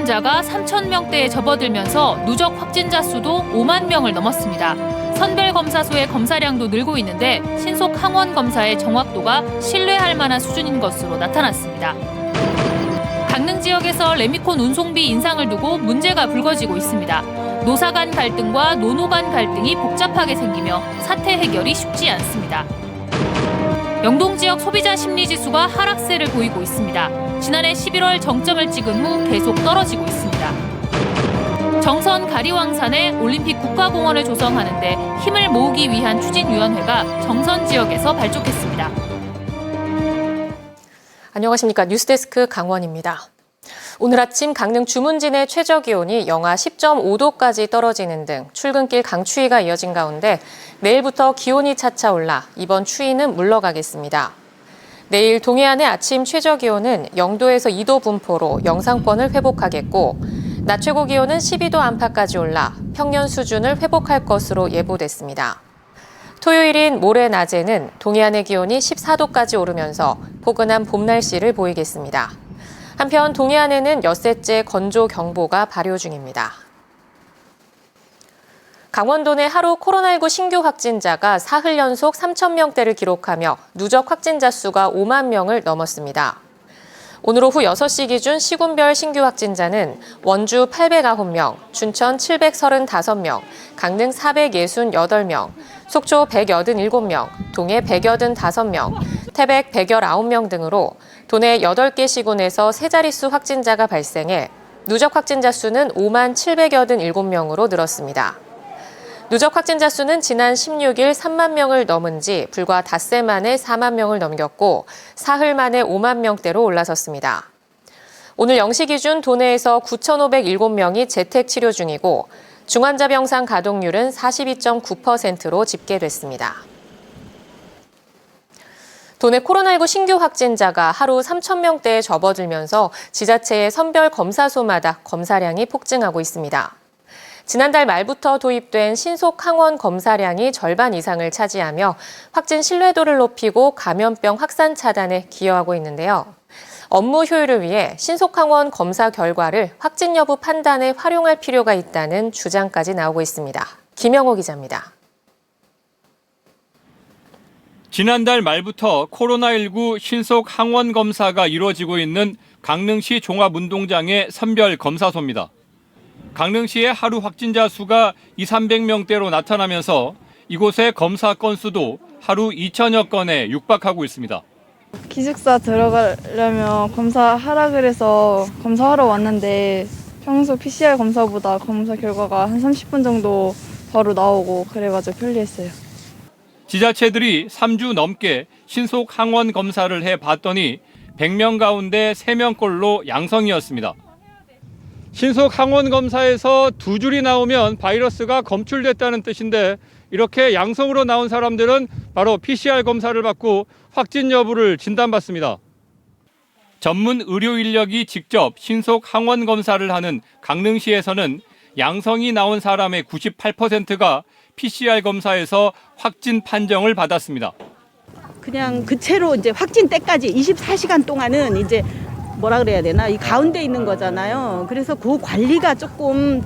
확진자가 3,000명대에 접어들면서 누적 확진자 수도 5만 명을 넘었습니다. 선별검사소의 검사량도 늘고 있는데 신속 항원 검사의 정확도가 신뢰할 만한 수준인 것으로 나타났습니다. 강릉 지역에서 레미콘 운송비 인상을 두고 문제가 불거지고 있습니다. 노사 간 갈등과 노노 간 갈등이 복잡하게 생기며 사태 해결이 쉽지 않습니다. 영동 지역 소비자 심리지수가 하락세를 보이고 있습니다. 지난해 11월 정점을 찍은 후 계속 떨어지고 있습니다. 정선 가리왕산에 올림픽 국가공원을 조성하는 데 힘을 모으기 위한 추진위원회가 정선 지역에서 발족했습니다. 안녕하십니까. 뉴스데스크 강원입니다. 오늘 아침 강릉 주문진의 최저기온이 영하 10.5도까지 떨어지는 등 출근길 강추위가 이어진 가운데 내일부터 기온이 차차 올라 이번 추위는 물러가겠습니다. 내일 동해안의 아침 최저기온은 0도에서 2도 분포로 영상권을 회복하겠고 낮 최고 기온은 12도 안팎까지 올라 평년 수준을 회복할 것으로 예보됐습니다. 토요일인 모레 낮에는 동해안의 기온이 14도까지 오르면서 포근한 봄 날씨를 보이겠습니다. 한편 동해안에는 엿새째 건조경보가 발효 중입니다. 강원도 내 하루 코로나19 신규 확진자가 사흘 연속 3,000명대를 기록하며 누적 확진자 수가 5만 명을 넘었습니다. 오늘 오후 6시 기준 시군별 신규 확진자는 원주 809명, 춘천 735명, 강릉 468명, 속초 187명, 동해 185명, 태백 119명 등으로 도내 8개 시군에서 세 자릿수 확진자가 발생해 누적 확진자 수는 5만 787명으로 늘었습니다. 누적 확진자 수는 지난 16일 3만 명을 넘은 지 불과 닷새 만에 4만 명을 넘겼고 사흘 만에 5만 명대로 올라섰습니다. 오늘 0시 기준 도내에서 9,507명이 재택 치료 중이고 중환자 병상 가동률은 42.9%로 집계됐습니다. 도내 코로나19 신규 확진자가 하루 3,000명대에 접어들면서 지자체의 선별검사소마다 검사량이 폭증하고 있습니다. 지난달 말부터 도입된 신속 항원 검사량이 절반 이상을 차지하며 확진 신뢰도를 높이고 감염병 확산 차단에 기여하고 있는데요. 업무 효율을 위해 신속 항원 검사 결과를 확진 여부 판단에 활용할 필요가 있다는 주장까지 나오고 있습니다. 김영호 기자입니다. 지난달 말부터 코로나19 신속 항원 검사가 이루어지고 있는 강릉시 종합운동장의 선별검사소입니다. 강릉시의 하루 확진자 수가 200~300명대로 나타나면서 이곳의 검사 건수도 하루 2,000여 건에 육박하고 있습니다. 기숙사 들어가려면 검사하라 그래서 검사하러 왔는데 평소 PCR 검사보다 검사 결과가 한 30분 정도 바로 나오고 그래가지고 편리했어요. 지자체들이 3주 넘게 신속 항원 검사를 해봤더니 100명 가운데 3명꼴로 양성이었습니다. 신속 항원 검사에서 2줄이 나오면 바이러스가 검출됐다는 뜻인데 이렇게 양성으로 나온 사람들은 바로 PCR 검사를 받고 확진 여부를 진단받습니다. 전문 의료 인력이 직접 신속 항원 검사를 하는 강릉시에서는 양성이 나온 사람의 98%가 PCR 검사에서 확진 판정을 받았습니다. 그냥 그 채로 이제 확진 때까지 24시간 동안은 이제 뭐라 그래야 되나 이 가운데 있는 거잖아요. 그래서 그 관리가 조금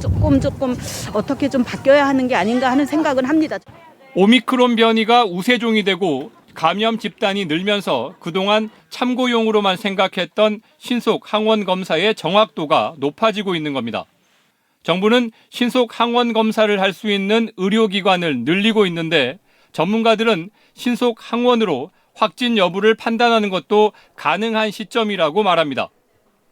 어떻게 좀 바뀌어야 하는 게 아닌가 하는 생각은 합니다. 오미크론 변이가 우세종이 되고 감염 집단이 늘면서 그동안 참고용으로만 생각했던 신속 항원 검사의 정확도가 높아지고 있는 겁니다. 정부는 신속 항원 검사를 할 수 있는 의료기관을 늘리고 있는데 전문가들은 신속 항원으로 확진 여부를 판단하는 것도 가능한 시점이라고 말합니다.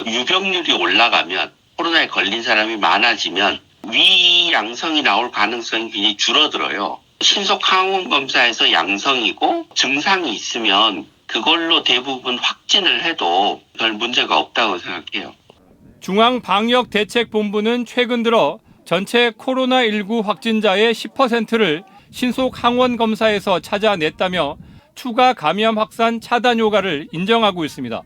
유병률이 올라가면 코로나에 걸린 사람이 많아지면 위 양성이 나올 가능성이 굉장히 줄어들어요. 신속 항원 검사에서 양성이고 증상이 있으면 그걸로 대부분 확진을 해도 별 문제가 없다고 생각해요. 중앙방역대책본부는 최근 들어 전체 코로나19 확진자의 10%를 신속 항원 검사에서 찾아냈다며 추가 감염 확산 차단 효과를 인정하고 있습니다.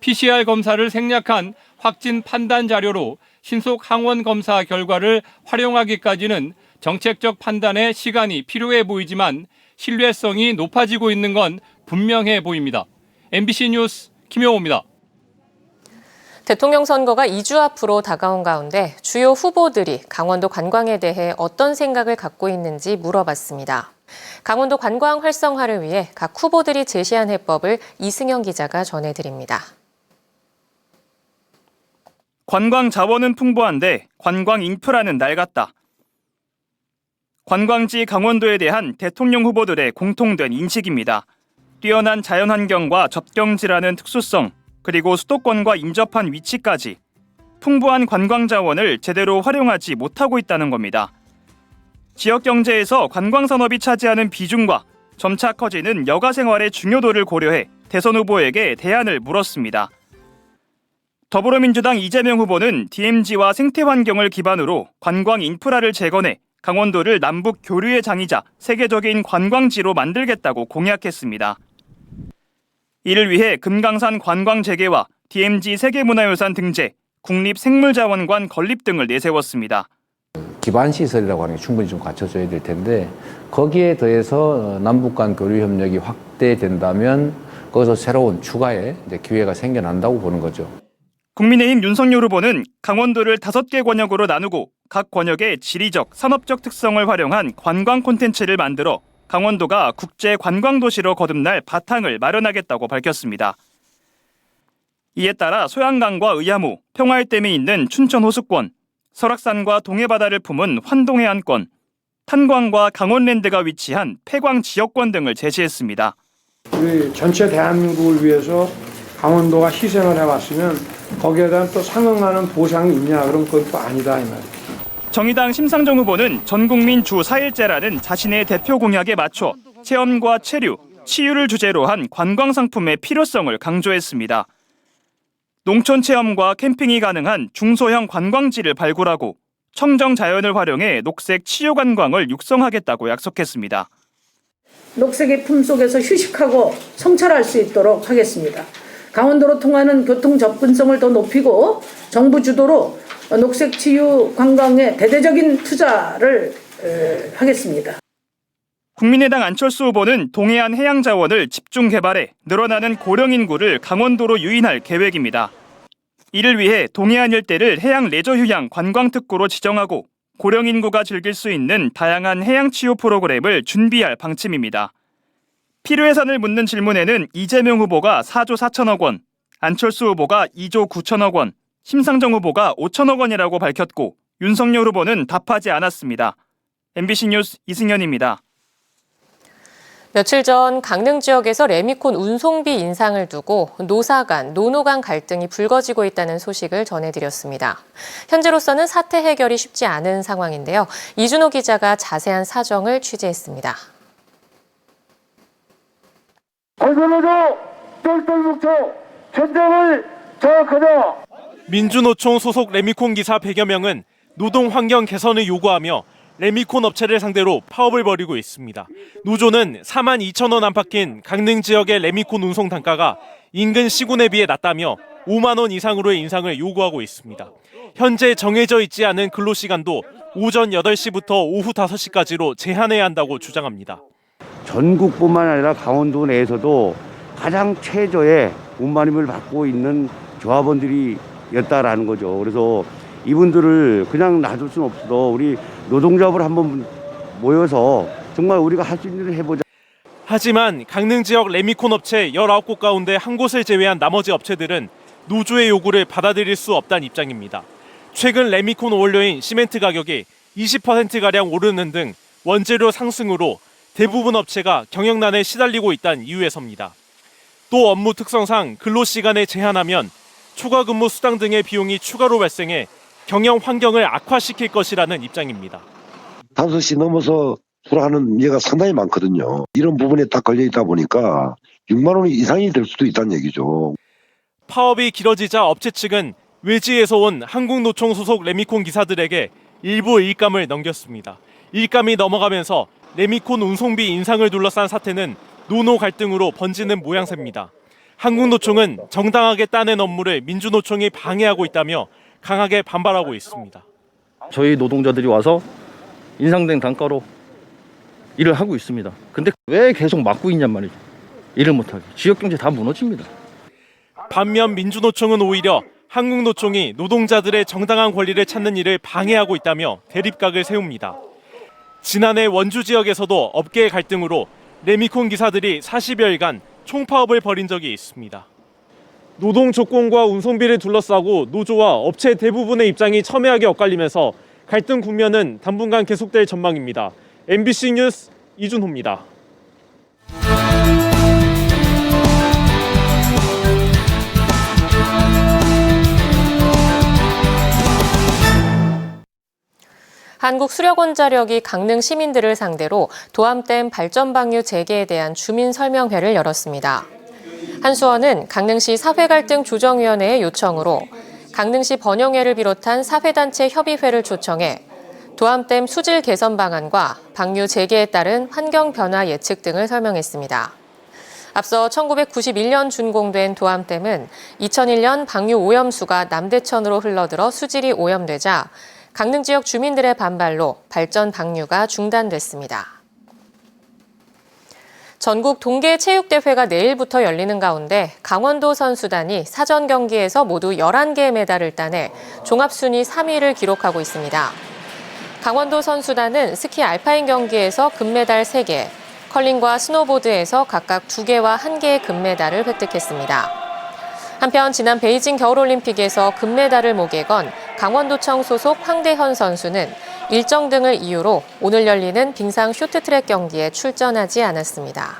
PCR 검사를 생략한 확진 판단 자료로 신속 항원 검사 결과를 활용하기까지는 정책적 판단에 시간이 필요해 보이지만 신뢰성이 높아지고 있는 건 분명해 보입니다. MBC 뉴스 김용호입니다. 대통령 선거가 2주 앞으로 다가온 가운데 주요 후보들이 강원도 관광에 대해 어떤 생각을 갖고 있는지 물어봤습니다. 강원도 관광 활성화를 위해 각 후보들이 제시한 해법을 이승영 기자가 전해드립니다. 관광 자원은 풍부한데 관광 인프라는 낡았다. 관광지 강원도에 대한 대통령 후보들의 공통된 인식입니다. 뛰어난 자연환경과 접경지라는 특수성, 그리고 수도권과 인접한 위치까지 풍부한 관광 자원을 제대로 활용하지 못하고 있다는 겁니다. 지역 경제에서 관광 산업이 차지하는 비중과 점차 커지는 여가 생활의 중요도를 고려해 대선 후보에게 대안을 물었습니다. 더불어민주당 이재명 후보는 DMZ와 생태 환경을 기반으로 관광 인프라를 재건해 강원도를 남북 교류의 장이자 세계적인 관광지로 만들겠다고 공약했습니다. 이를 위해 금강산 관광 재개와 DMZ 세계문화유산 등재, 국립생물자원관 건립 등을 내세웠습니다. 기반 시설이라고 하는 게 충분히 좀 갖춰져야 될 텐데 거기에 더해서 남북 간 교류 협력이 확대된다면 거기서 새로운 추가의 기회가 생겨난다고 보는 거죠. 국민의힘 윤석열 후보는 강원도를 5개 권역으로 나누고 각 권역의 지리적, 산업적 특성을 활용한 관광 콘텐츠를 만들어 강원도가 국제 관광도시로 거듭날 바탕을 마련하겠다고 밝혔습니다. 이에 따라 소양강과 의암호, 평화의댐이 있는 춘천 호수권, 설악산과 동해바다를 품은 환동해안권, 탄광과 강원랜드가 위치한 폐광 지역권 등을 제시했습니다. 우리 전체 대한민국을 위해서 강원도가 희생을 해왔으면 거기에 대한 또 상응하는 보상이 있냐 그럼 그건 또 아니다 이 말이에요. 정의당 심상정 후보는 전국민 주 4일제라는 자신의 대표 공약에 맞춰 체험과 체류, 치유를 주제로 한 관광상품의 필요성을 강조했습니다. 농촌 체험과 캠핑이 가능한 중소형 관광지를 발굴하고 청정 자연을 활용해 녹색 치유 관광을 육성하겠다고 약속했습니다. 녹색의 품속에서 휴식하고 성찰할 수 있도록 하겠습니다. 강원도로 통하는 교통 접근성을 더 높이고 정부 주도로 녹색 치유 관광에 대대적인 투자를 하겠습니다. 국민의당 안철수 후보는 동해안 해양 자원을 집중 개발해 늘어나는 고령 인구를 강원도로 유인할 계획입니다. 이를 위해 동해안 일대를 해양 레저 휴양 관광 특구로 지정하고 고령 인구가 즐길 수 있는 다양한 해양 치유 프로그램을 준비할 방침입니다. 필요 예산을 묻는 질문에는 이재명 후보가 4조 4천억 원, 안철수 후보가 2조 9천억 원, 심상정 후보가 5천억 원이라고 밝혔고 윤석열 후보는 답하지 않았습니다. MBC 뉴스 이승현입니다. 며칠 전 강릉 지역에서 레미콘 운송비 인상을 두고 노사 간, 노노 간 갈등이 불거지고 있다는 소식을 전해드렸습니다. 현재로서는 사태 해결이 쉽지 않은 상황인데요. 이준호 기자가 자세한 사정을 취재했습니다. 건설노조 똘똘 뭉쳐 전쟁을 장악하자. 민주노총 소속 레미콘 기사 100여 명은 노동 환경 개선을 요구하며 레미콘 업체를 상대로 파업을 벌이고 있습니다. 노조는 42,000원 안팎인 강릉 지역의 레미콘 운송 단가가 인근 시군에 비해 낮다며 5만 원 이상으로의 인상을 요구하고 있습니다. 현재 정해져 있지 않은 근로시간도 오전 8시부터 오후 5시까지로 제한해야 한다고 주장합니다. 전국뿐만 아니라 강원도 내에서도 가장 최저의 운반임을 받고 있는 조합원들이었다라는 거죠. 그래서 이분들을 그냥 놔둘 수는 없어. 우리 노동조합을 한번 모여서 정말 우리가 할 수 있는 일을 해보자. 하지만 강릉 지역 레미콘 업체 19곳 가운데 한 곳을 제외한 나머지 업체들은 노조의 요구를 받아들일 수 없다는 입장입니다. 최근 레미콘 원료인 시멘트 가격이 20%가량 오르는 등 원재료 상승으로 대부분 업체가 경영난에 시달리고 있다는 이유에서입니다. 또 업무 특성상 근로시간에 제한하면 초과 근무 수당 등의 비용이 추가로 발생해 경영 환경을 악화시킬 것이라는 입장입니다. 5시 넘어서 출하는 예가 상당히 많거든요. 이런 부분에 딱 걸려 있다 보니까 6만 원 이상이 될 수도 있다는 얘기죠. 파업이 길어지자 업체 측은 외지에서 온 한국노총 소속 레미콘 기사들에게 일부 일감을 넘겼습니다. 일감이 넘어가면서 레미콘 운송비 인상을 둘러싼 사태는 노노 갈등으로 번지는 모양새입니다. 한국노총은 정당하게 따낸 업무를 민주노총이 방해하고 있다며 강하게 반발하고 있습니다. 저희 노동자들이 와서 인상된 단가로 일을 하고 있습니다. 근데 왜 계속 막고 있냔 말이죠. 일을 못하게. 지역경제 다 무너집니다. 반면 민주노총은 오히려 한국노총이 노동자들의 정당한 권리를 찾는 일을 방해하고 있다며 대립각을 세웁니다. 지난해 원주 지역에서도 업계의 갈등으로 레미콘 기사들이 40여일간 총파업을 벌인 적이 있습니다. 노동 조건과 운송비를 둘러싸고 노조와 업체 대부분의 입장이 첨예하게 엇갈리면서 갈등 국면은 당분간 계속될 전망입니다. MBC 뉴스 이준호입니다. 한국수력원자력이 강릉 시민들을 상대로 도암댐 발전방류 재개에 대한 주민 설명회를 열었습니다. 한수원은 강릉시 사회갈등조정위원회의 요청으로 강릉시 번영회를 비롯한 사회단체 협의회를 초청해 도암댐 수질 개선 방안과 방류 재개에 따른 환경 변화 예측 등을 설명했습니다. 앞서 1991년 준공된 도암댐은 2001년 방류 오염수가 남대천으로 흘러들어 수질이 오염되자 강릉 지역 주민들의 반발로 발전 방류가 중단됐습니다. 전국 동계체육대회가 내일부터 열리는 가운데 강원도 선수단이 사전 경기에서 모두 11개의 메달을 따내 종합순위 3위를 기록하고 있습니다. 강원도 선수단은 스키 알파인 경기에서 금메달 3개, 컬링과 스노보드에서 각각 2개와 1개의 금메달을 획득했습니다. 한편 지난 베이징 겨울올림픽에서 금메달을 목에 건 강원도청 소속 황대현 선수는 일정 등을 이유로 오늘 열리는 빙상 쇼트트랙 경기에 출전하지 않았습니다.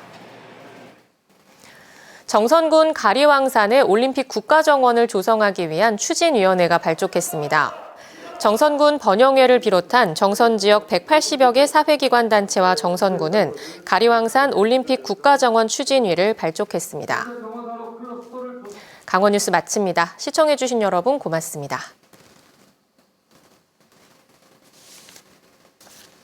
정선군 가리왕산에 올림픽 국가정원을 조성하기 위한 추진위원회가 발족했습니다. 정선군 번영회를 비롯한 정선 지역 180여 개 사회기관 단체와 정선군은 가리왕산 올림픽 국가정원 추진위를 발족했습니다. 강원뉴스 마칩니다. 시청해주신 여러분 고맙습니다.